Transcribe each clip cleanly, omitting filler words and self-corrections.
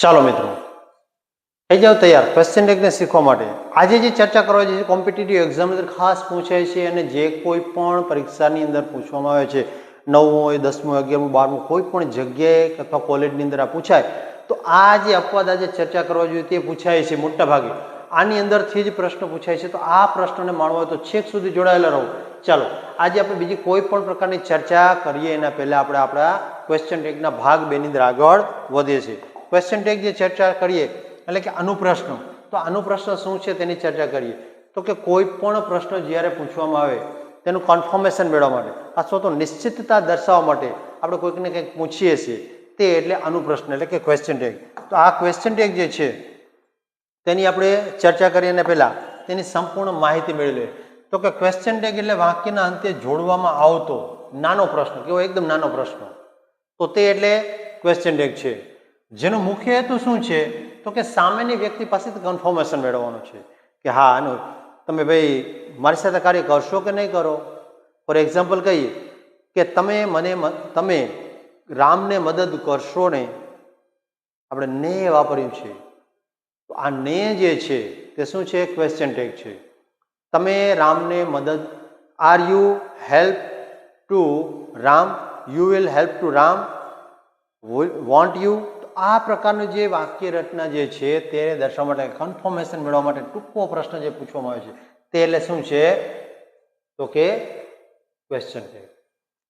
ચાલો મિત્રો થઈ જાઓ તૈયાર ક્વેશ્ચન ટેગને શીખવા માટે। આજે જે ચર્ચા કરવા જઈએ કોમ્પિટિટિવ એક્ઝામ અંદર ખાસ પૂછાય છે અને જે કોઈ પણ પરીક્ષાની અંદર પૂછવામાં આવે છે 9મું હોય 10મું 11મું 12મું કોઈ પણ જગ્યાએ અથવા કોલેજની અંદર આ પૂછાય તો આ જે અપવાદ આજે ચર્ચા કરવા જોઈએ તે પૂછાય છે મોટા ભાગે। આની અંદરથી જ પ્રશ્ન પૂછાય છે તો આ પ્રશ્નને માણવો હોય તો છેક સુધી જોડાયેલા રહો। ચાલો આજે આપણે બીજી કોઈ પણ પ્રકારની ચર્ચા કરીએ એના પહેલાં આપણે આપણા ક્વેશ્ચન ટેગના ભાગ 2 ની અંદર આગળ વધીએ છીએ। ક્વેશ્ચન ટેગ જે ચર્ચા કરીએ એટલે કે અનુપ્રશ્નો તો અનુપ્રશ્ન શું છે તેની ચર્ચા કરીએ તો કે કોઈ પણ પ્રશ્ન જ્યારે પૂછવામાં આવે તેનું કન્ફર્મેશન મેળવવા માટે અથવા તો નિશ્ચિતતા દર્શાવવા માટે આપણે કોઈકને કંઈક પૂછીએ છીએ તે એટલે અનુપ્રશ્ન એટલે કે ક્વેશ્ચન ટેગ। તો આ ક્વેશ્ચન ટેગ જે છે તેની આપણે ચર્ચા કરીએ અને પહેલાં તેની સંપૂર્ણ માહિતી મેળવી લઈએ। તો કે ક્વેશ્ચન ટેગ એટલે વાક્યના અંતે જોડવામાં આવતો નાનો પ્રશ્ન કેવો એકદમ નાનો પ્રશ્ન તો તે એટલે ક્વેશ્ચન ટેગ છે જેનો મુખ્ય હેતુ શું છે તો કે સામેની વ્યક્તિ પાસેથી કન્ફર્મેશન મેળવવાનું છે કે હા આનું તમે ભાઈ મારી સાથે કાર્ય કરશો કે નહીં કરો। ફોર એક્ઝામ્પલ કહીએ કે તમે રામને મદદ કરશો ને આપણે ને વાપર્યું છે તો આ ને જે છે તે શું છે ક્વેશ્ચન ટેગ છે। તમે રામને મદદ are you help to Ram you will help to Ram want you આ પ્રકારનું જે વાક્ય રચના જે છે તે દર્શાવવા માટે કન્ફર્મેશન મેળવવા માટે ટૂંકો પ્રશ્ન જે પૂછવામાં આવે છે તે એટલે શું છે તો કે ક્વેશ્ચન ટેગ।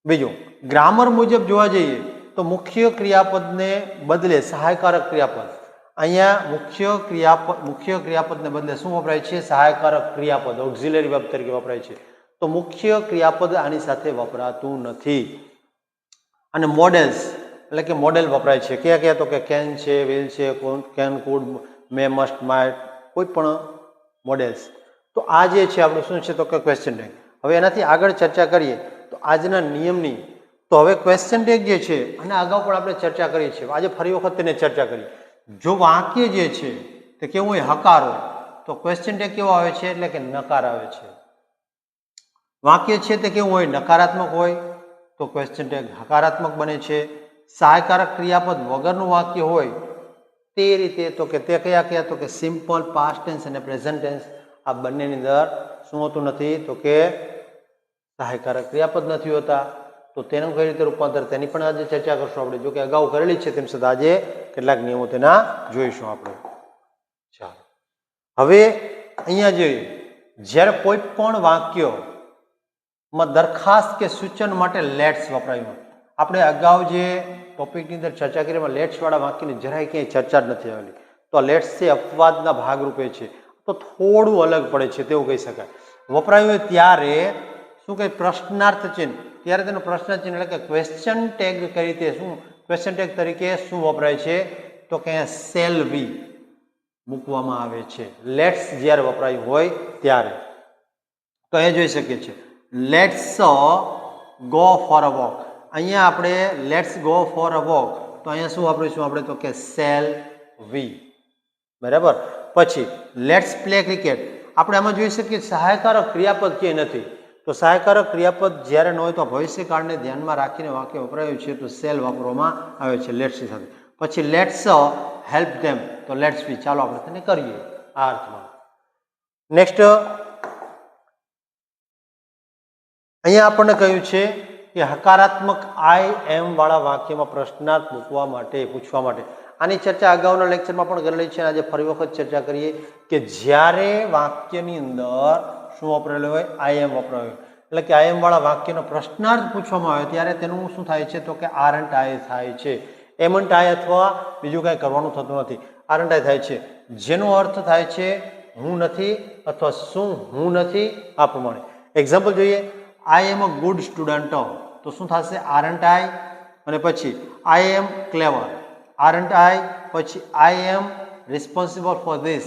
બીજું ગ્રામર મુજબ જોવા જઈએ તો મુખ્ય ક્રિયાપદને બદલે સહાયકારક ક્રિયાપદ અહીંયા મુખ્ય ક્રિયાપદને બદલે શું વપરાય છે સહાયકારક ક્રિયાપદ ઓક્ઝિલરી વર્બ તરીકે વપરાય છે તો મુખ્ય ક્રિયાપદ આની સાથે વપરાતું નથી। અને મોડેલ્સ એટલે કે મોડેલ વપરાય છે કયા કયા તો કે કેન છે વિલ છે can food May must might કોઈ પણ મોડેલ્સ તો આ જે છે આપણું શું છે તો કે ક્વેશ્ચન ટેગ। હવે એનાથી આગળ ચર્ચા કરીએ તો આજના નિયમની તો હવે ક્વેશ્ચન ટેગ જે છે અને અગાઉ પણ આપણે ચર્ચા કરી છે આજે ફરી વખત તેને ચર્ચા કરી જો વાક્ય જે છે તે કેવું હોય હકાર હોય તો ક્વેશ્ચન ટેગ કેવો આવે છે એટલે કે નકાર આવે છે। વાક્ય છે તે કેવું હોય નકારાત્મક હોય તો ક્વેશ્ચન ટેગ હકારાત્મક બને છે। સહાયકારક ક્રિયાપદ વગરનું વાક્ય હોય તે રીતે તો કે તે કયા તો કે સિમ્પલ પાસ્ટ ટેન્સ અને પ્રેઝન્ટ ટેન્સ આ બંનેની અંદર શું હોતું નથી તો કે સહાયકારક ક્રિયાપદ નથી હોતા તો તેનું કઈ રીતે રૂપાંતર તેની પણ આજે ચર્ચા કરશું આપણે જો કે અગાઉ કરેલી છે તેમ છતાં આજે કેટલાક નિયમો તેના જોઈશું આપણે। ચાલો હવે અહીંયા જોઈએ જ્યારે કોઈ પણ વાક્યમાં દરખાસ્ત કે સૂચન માટે લેટ્સ વપરાયું આપણે અગાઉ જે ટોપિકની અંદર ચર્ચા કરી એમાં લેટ્સવાળા વાક્યની જરાય ક્યાંય ચર્ચા જ નથી આવેલી તો આ લેટ્સ છે અપવાદના ભાગરૂપે છે તો થોડું અલગ પડે છે તેવું કહી શકાય। વપરાયું હોય ત્યારે શું કહે પ્રશ્નાર્થ ચિહ્ન ત્યારે તેનું પ્રશ્ન ચિહ્ન એટલે કે ક્વેશ્ચન ટેગ કઈ રીતે શું ક્વેશ્ચન ટેગ તરીકે શું વપરાય છે તો કે શેલ બી મૂકવામાં આવે છે લેટ્સ જ્યારે વપરાયું હોય ત્યારે। તો એ જોઈ શકીએ છીએ let's go for a walk અહીંયા આપણે let's go for a walk તો અહીંયા શું વાપરીશું આપણે તો કે શેલ વી બરાબર। પછી લેટ્સ પ્લે ક્રિકેટ આપણે આમાં જોઈ શકીએ સહાયકારક ક્રિયાપદ ક્યાંય નથી તો સહાયકારક ક્રિયાપદ જ્યારે ન હોય તો ભવિષ્યકાળને ધ્યાનમાં રાખીને વાક્ય વપરાયું છે તો શેલ વાપરવામાં આવે છે લેટ્સની સાથે। પછી લેટ્સ હેલ્પ ધેમ તો લેટ્સ વી ચાલો આપણે તેને કરીએ આ અર્થમાં। નેક્સ્ટ અહીંયા આપણને કહ્યું છે કે હકારાત્મક આઈ એમ વાળા વાક્યમાં પ્રશ્નાર્થ મૂકવા માટે પૂછવા માટે આની ચર્ચા અગાઉના લેક્ચરમાં પણ કરેલી છે આજે ફરી વખત ચર્ચા કરીએ કે જ્યારે વાક્યની અંદર શું વપરાયેલું હોય આઈ એમ વપરાયું એટલે કે આઈ એમ વાળા વાક્યનો પ્રશ્નાર્થ પૂછવામાં આવે ત્યારે તેનું શું થાય છે તો કે આરન્ટ આઈ થાય છે એમન્ટ આઈ અથવા બીજું કાંઈ કરવાનું થતું નથી આરન્ટ આઈ થાય છે જેનો અર્થ થાય છે હું નથી અથવા શું હું નથી આ પ્રમાણે। એક્ઝામ્પલ જોઈએ આઈ એમ અ ગુડ સ્ટુડન્ટ તો શું થશે આરન્ટ આઈ અને પછી આઈ એમ ક્લેવર આરન્ટ આઈ પછી આઈ એમ રિસ્પોન્સિબલ ફોર ધીસ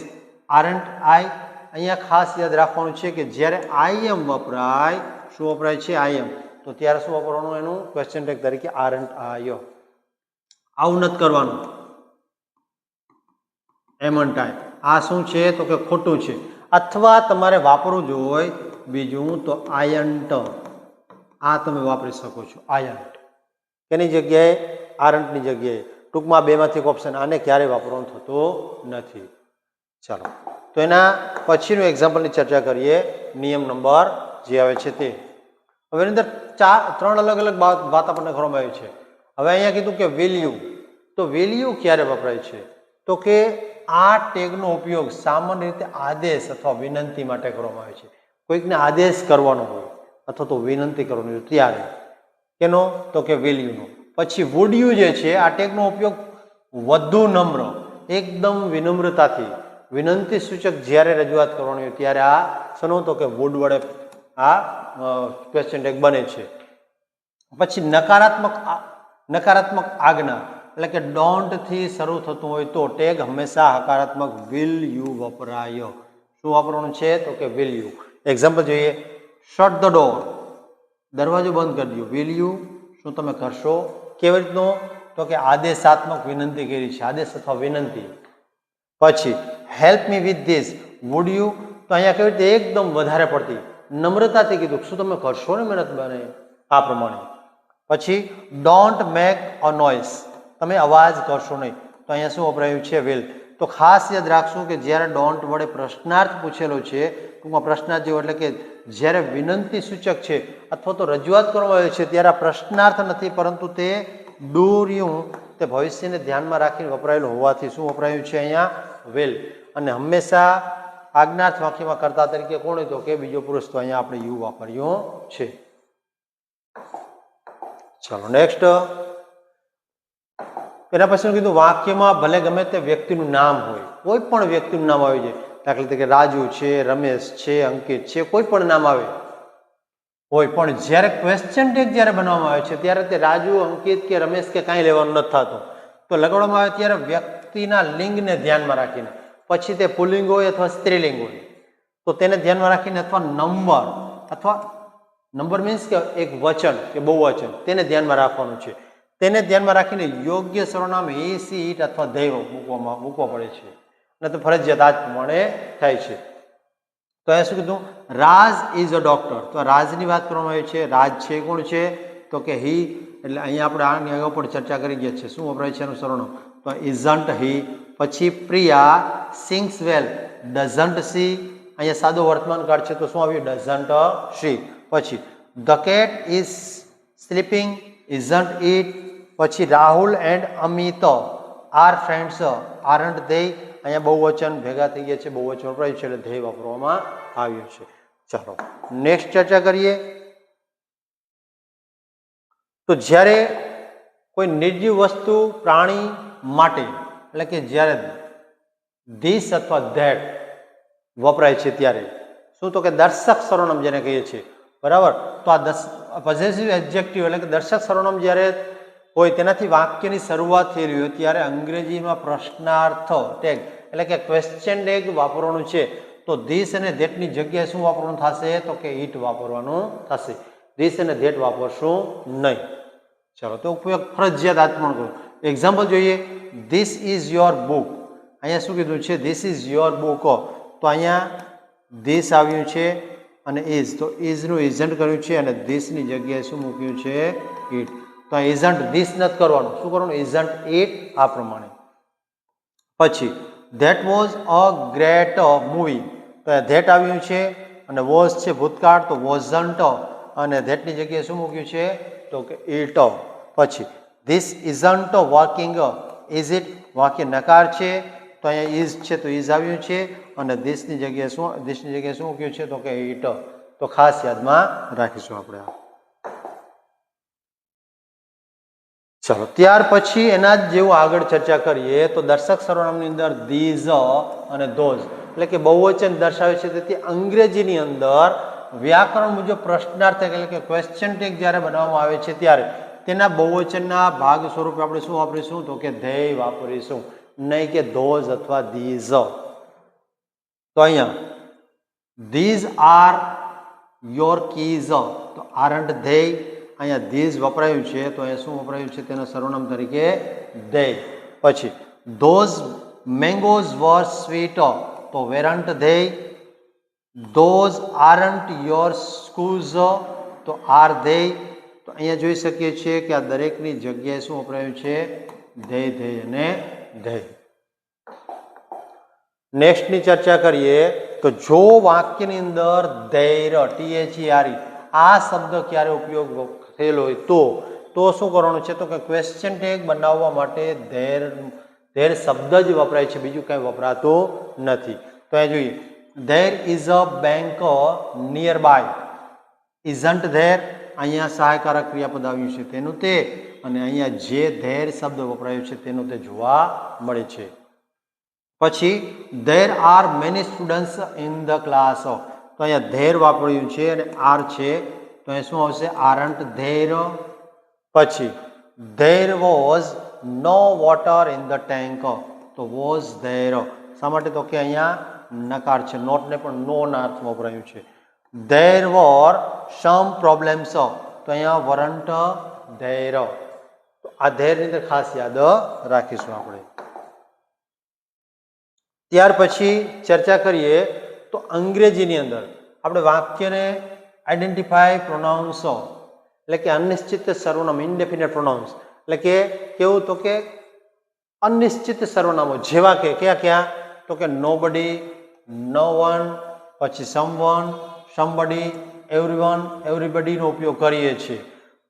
આરન્ટ આઈ। અહીંયા ખાસ યાદ રાખવાનું છે કે જ્યારે આઈ એમ વપરાય શું વપરાય છે આઈ એમ તો ત્યારે શું વાપરવાનું એનું ક્વેશ્ચન ટેગ તરીકે આરન્ટ આઈ આવું નથી કરવાનું એમન્ટ આઈ આ શું છે તો કે ખોટું છે અથવા તમારે વાપરવું જોઈએ બીજું તો આયન્ટ આ તમે વાપરી શકો છો આયન્ટ એની જગ્યાએ આરન્ટની જગ્યાએ ટૂંકમાં બેમાંથી એક ઓપ્શન, આને ક્યારેય વાપરવાનું થતું નથી. ચાલો, તો એના પછીનું એક્ઝામ્પલની ચર્ચા કરીએ. નિયમ નંબર જે આવે છે તે. હવે એની અંદર ત્રણ અલગ અલગ વાત આપણને કરવામાં આવી છે. હવે અહીંયા કીધું કે વેલ્યુ, તો વેલ્યુ ક્યારે વપરાય છે? તો કે આ ટેગનો ઉપયોગ સામાન્ય રીતે આદેશ અથવા વિનંતી માટે કરવામાં આવે છે. કોઈકને આદેશ કરવાનો હોય અથવા તો વિનંતી કરવાની હોય ત્યારે. કેનો? તો કે વેલ્યુનો. પછી વુડ યુ જે છે, આ ટેગનો ઉપયોગ વધુ નમ્ર, એકદમ વિનમ્રતાથી વિનંતી સૂચક જ્યારે રજૂઆત કરવાની હોય ત્યારે આ શેનો? તો કે વુડ વડે આ ક્વેશ્ચન ટેગ બને છે. પછી નકારાત્મક આજ્ઞા એટલે કે ડોન્ટ થી શરૂ થતું હોય તો ટેગ હંમેશા હકારાત્મક વિલ યુ વપરાય. શું વાપરવાનું છે? તો કે વિલ યુ. એક્ઝામ્પલ જોઈએ. શટ ધ ડોર, દરવાજો બંધ કરી દો. વિલ યુ, શું તમે કરશો? કેવી રીતનો? તો કે આદેશાત્મક વિનંતી કરી છે, આદેશ અથવા વિનંતી. પછી help me with this, would you, તો અહીંયા કેવી રીતે? એકદમ વધારે પડતી નમ્રતાથી કીધું, શું તમે કરશો ને મહેનત બને આ પ્રમાણે. પછી ડોન્ટ મેક અ નોઇસ, તમે અવાજ કરશો નહીં, તો અહીંયા શું વપરાયું છે? વિલ. તો ખાસ યાદ રાખશું કે જ્યારે ડોન્ટ વડે પ્રશ્નાર્થ પૂછેલો છે, ટૂંકમાં પ્રશ્નાર્થ જેવો, એટલે કે જ્યારે વિનંતી સૂચક છે અથવા તો રજૂઆત કરવામાં આવે છે ત્યારે આ પ્રશ્નાર્થ નથી, પરંતુ તે ડુ યુ, તે ભવિષ્યને ધ્યાનમાં રાખીને વપરાયેલું હોવાથી શું વપરાયું છે અહીંયા? વિલ. અને હંમેશા આજ્ઞાર્થ વાક્યમાં કર્તા તરીકે કોણ? તો કે બીજો પુરુષ, તો અહીંયા આપણે યુ વાપર્યો છે. ચાલો નેક્સ્ટ. એના પછી કીધું વાક્યમાં ભલે ગમે તે વ્યક્તિનું નામ હોય, કોઈ પણ વ્યક્તિનું નામ આવી જાય. દાખલા તરીકે રાજુ છે, રમેશ છે, અંકિત છે, કોઈ પણ નામ આવે હોય, પણ જ્યારે ક્વેશ્ચન ટેગ જ્યારે બનાવવામાં આવે છે ત્યારે તે રાજુ, અંકિત કે રમેશ કે કાંઈ લેવાનું નથી થતું. તો લગાડવામાં આવે ત્યારે વ્યક્તિના લિંગને ધ્યાનમાં રાખીને, પછી તે પુલ્લિંગ હોય અથવા સ્ત્રીલિંગ હોય તો તેને ધ્યાનમાં રાખીને, અથવા નંબર મીન્સ કે એક વચન કે બહુવચન, તેને ધ્યાનમાં રાખવાનું છે. તેને ધ્યાનમાં રાખીને યોગ્ય સર્વનામ હી, સી, ઇટ અથવા ધેય મૂકવા પડે છે. અને તો ફરજિયાત આ જ પ્રમાણે થાય છે. તો અહીંયા શું કીધું? રાજ ઇઝ અ ડોક્ટર. તો રાજની વાત કરવામાં આવી છે. રાજ છે કોણ છે? તો કે હી. એટલે અહીંયા આપણે આની આગળ પણ ચર્ચા કરી ગયા છે. શું વપરાય છે એનું સર્વનામ? તો ઇઝન્ટ હી. પછી Priya sings well, doesn't she. અહીંયા સાદો વર્તમાન કાળ છે તો શું આવ્યું? Doesn't she. પછી the cat is sleeping, isn't it. પછી Rahul and Amit are friends, aren't they. અહીંયા બહુવચન ભેગા થઈ ગયા છે, બહુવચન વપરાયું છે એટલે ધ્યેય વાપરવામાં આવ્યું છે. ચાલો નેક્સ્ટ ચર્ચા કરીએ. તો જ્યારે કોઈ નિર્જીવ વસ્તુ, પ્રાણી માટે, એટલે કે જ્યારે ધીસ અથવા ધેટ વપરાય છે ત્યારે શું? તો કે દર્શક સર્વનામ જેને કહીએ છીએ, બરાબર. તો આ પોઝેસિવ એડજેક્ટિવ એટલે કે દર્શક સર્વનામ જ્યારે હોય તેનાથી વાક્યની શરૂઆત થઈ રહી હોય ત્યારે અંગ્રેજીમાં પ્રશ્નાર્થ ટેગ એટલે કે ક્વેશ્ચન ટેગ વાપરવાનું છે. તો ધીસ અને ધેટની જગ્યાએ શું વાપરવાનું થશે? તો કે ઇટ વાપરવાનું થશે. ધીસ અને ધેટ વાપરશું નહીં. ચાલો, તો ઉપયોગ ફરજિયાત આત્મણ કરો. એક્ઝામ્પલ જોઈએ. This is your book. અહીંયા શું કીધું છે? This is your book. તો અહીંયા ધીસ આવ્યું છે અને ઇઝ, તો ઇઝનું ઇઝન્ટ કર્યું છે અને ધીસની જગ્યાએ શું મૂક્યું છે? ઇટ. તો ઇઝન્ટ ધીસ નથી કરવાનું, શું કરવાનું? ઇઝન્ટ ઇટ, આ પ્રમાણે. પછી that was a great movie. તો ધેટ આવ્યું છે અને વોઝ છે ભૂતકાળ, તો વોઝન્ટ, અને ધેટની જગ્યાએ શું મૂક્યું છે? તો કે ઇટ. પછી this isn't working, is it? વાક્ય નકાર છે તો અહીંયા ઇઝ છે તો ઇઝ આવ્યું છે અને ધીસની જગ્યાએ શું મૂક્યું છે? તો કે ઇટ. તો ખાસ યાદમાં રાખીશું આપણે આ. ચાલો, ત્યાર પછી એના જ જેવું આગળ ચર્ચા કરીએ તો દર્શક સર્વનામની અંદર ધીઝ અને ધોઝ એટલે કે બહુવચન દર્શાવે છે. તેથી અંગ્રેજીની અંદર વ્યાકરણ મુજબ પ્રશ્નાર્થક એટલે કે ક્વેશ્ચન ટેગ જ્યારે બનાવવામાં આવે છે ત્યારે તેના બહુવચનના ભાગ સ્વરૂપે આપણે શું વાપરીશું? તો કે ધેય વાપરીશું, નહીં કે ધોઝ અથવા ધીઝ. તો અહીંયા ધીઝ આર યોર કીઝ, તો આરન્ટ ધેય. અહીંયા ધીઝ વપરાયું છે તો અહીંયા શું વપરાયું છે? તેના સર્વનામ તરીકે ધેય. પછી ધોઝ મેંગોઝ વર સ્વીટ, તો વેરન્ટ they. Those aren't your shoes, તો આર ધેય. તો અહીંયા જોઈ શકીએ છીએ કે આ દરેકની જગ્યાએ શું વપરાયું છે? ધેય ધેય અને ધેય. નેક્સ્ટની ચર્ચા કરીએ તો જો વાક્યની અંદર ધૈર્ય THERE આ શબ્દ ક્યારે ઉપયોગ થયેલો હોય તો શું કરવાનું છે તો કે ક્વેશ્ચન ટેગ બનાવવા માટે ધેર શબ્દ જ વપરાય છે, બીજું કંઈ વપરાતું નથી. તો એ જોઈએ there is a bank nearby. Isn't there અહીંયા સહાયકારક ક્રિયાપદ આવ્યું છે તેનું તે, અને અહીંયા જે ધેર શબ્દ વપરાયો છે તેનું તે જોવા મળે છે. પછી there are many students in the class. તો અહીંયા ધેર વાપર્યું છે અને આર છે તો અહીંયા શું આવશે આરન્ટ ધેર. પછી there was no water in the tank. તો વોઝ ધેર શા માટે તો કે અહીંયા નકાર છે, નોટને પણ નો ના અર્થમાં વપરાયું છે. There were some problems. તો અહીંયા વરન્ટ ધેર. તો આ ધેરની અંદર ખાસ યાદ રાખીશું આપણે. ત્યાર પછી ચર્ચા કરીએ તો અંગ્રેજીની અંદર આપણે વાક્યને આઈડેન્ટિફાય પ્રોનાઉન્સ એટલે કે અનિશ્ચિત સર્વનામ ઇનડેફિનેટ પ્રોનાઉન્સ એટલે કે કેવું તો કે અનિશ્ચિત સર્વનામો જેવા કે કયા કયા તો કે નોબડી, નો વન, પછી સમવન, સમબડી, એવરીવન, એવરીબડીનો ઉપયોગ કરીએ છીએ.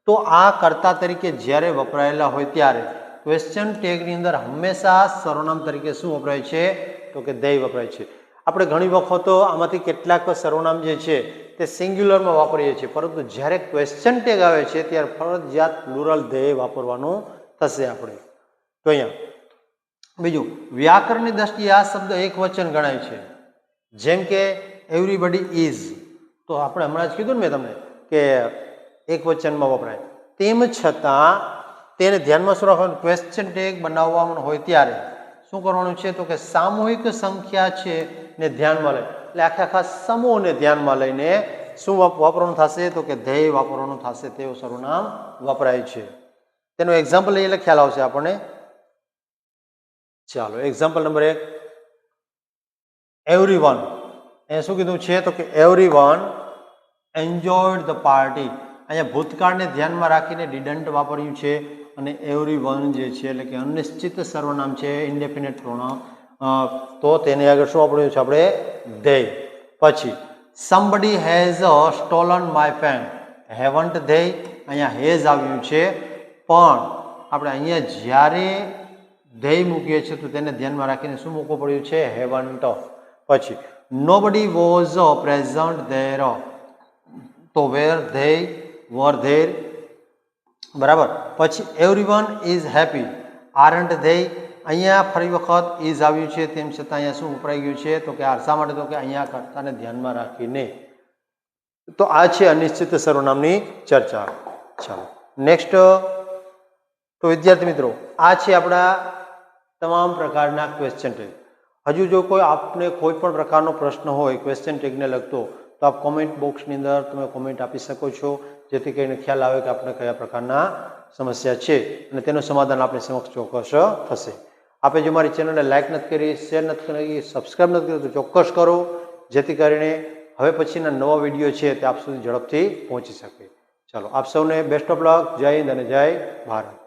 તો આ કર્તા તરીકે જ્યારે વપરાયેલા હોય ત્યારે ક્વેશ્ચન ટેગની અંદર હંમેશા સર્વનામ તરીકે શું વપરાય છે તો કે ધેય વપરાય છે. આપણે ઘણી વખતો આમાંથી કેટલાક સર્વનામ જે છે તે સિંગ્યુલરમાં વાપરીએ છીએ, પરંતુ જ્યારે ક્વેશ્ચન ટેગ આવે છે ત્યારે ફરજિયાત પ્લુરલ ધેય વાપરવાનું થશે આપણે. તો અહીંયા બીજું વ્યાકરણની દ્રષ્ટિએ આ શબ્દ એક વચન ગણાય છે, જેમ કે એવરીબડી ઇઝ. તો આપણે હમણાં જ કીધું ને મેં તમને કે એક વચનમાં વપરાય. તેમ છતાં તેને ધ્યાનમાં શું રાખવાનું, ક્વેશ્ચન ટેગ બનાવવાનું હોય ત્યારે શું કરવાનું છે તો કે સામૂહિક સંખ્યા છે ને ધ્યાનમાં લઈ એટલે આખા સમૂહને ધ્યાનમાં લઈને શું વાપરવાનું થશે તો કે ધેય વાપરવાનું થશે, તેવું સર્વનામ વપરાય છે. તેનું એક્ઝામ્પલ લઈએ એટલે ખ્યાલ આવશે આપણને. ચાલો એક્ઝામ્પલ નંબર 1 એવરીવન. એ શું કીધું છે તો કે એવરીવન એન્જોયડ ધ પાર્ટી. અહીંયા ભૂતકાળને ધ્યાનમાં રાખીને ડિડન્ટ વાપર્યું છે અને એવરીવન જે છે એટલે કે અનિશ્ચિત સર્વનામ છે ઇન્ડેફિનેટ પ્રોનાઉન, તો તેને આગળ શું વાપર્યું છે આપણે ધેય. પછી somebody has stolen my pen. Haven't they અહીંયા હેઝ આવ્યું છે, પણ આપણે અહીંયા જ્યારે ધેય મૂકીએ છીએ તો તેને ધ્યાનમાં રાખીને શું મૂકવું પડ્યું છે હેવન્ટ. પછી નોબડી વોઝ પ્રેઝન્ટ ધેર. તો વેર ધેય વર ધેર બરાબર. પછી everyone is happy. Aren't they અહીંયા ફરી વખત ઇઝ આવ્યું છે, તેમ છતાં અહીંયા શું વપરાઈ ગયું છે તો કે આર. શા માટે તો કે અહીંયા કર્તાને ધ્યાનમાં રાખીને. તો આ છે અનિશ્ચિત સર્વનામની ચર્ચા. ચાલો નેક્સ્ટ. તો વિદ્યાર્થી મિત્રો આ છે આપણા તમામ પ્રકારના ક્વેશ્ચન ટેગ. હજુ જો કોઈ આપને કોઈ પણ પ્રકારનો પ્રશ્ન હોય ક્વેશ્ચન ટેગને લગતો તો આપ કોમેન્ટ બોક્સની અંદર તમે કોમેન્ટ આપી શકો છો, જેથી કરીને ખ્યાલ આવે કે આપણે કયા પ્રકારના સમસ્યા છે અને તેનું સમાધાન આપણે સમક્ષ ચોક્કસ થશે. આપણે જો મારી ચેનલને લાઇક નથી કરી, શેર નથી કરી, સબસ્ક્રાઈબ નથી કરી તો ચોક્કસ કરો, જેથી કરીને હવે પછીના નવા વિડીયો છે તે આપ સુધી ઝડપથી પહોંચી શકે. ચાલો આપ સૌને બેસ્ટ ઓફ લક. જય હિન્દ અને જય ભારત.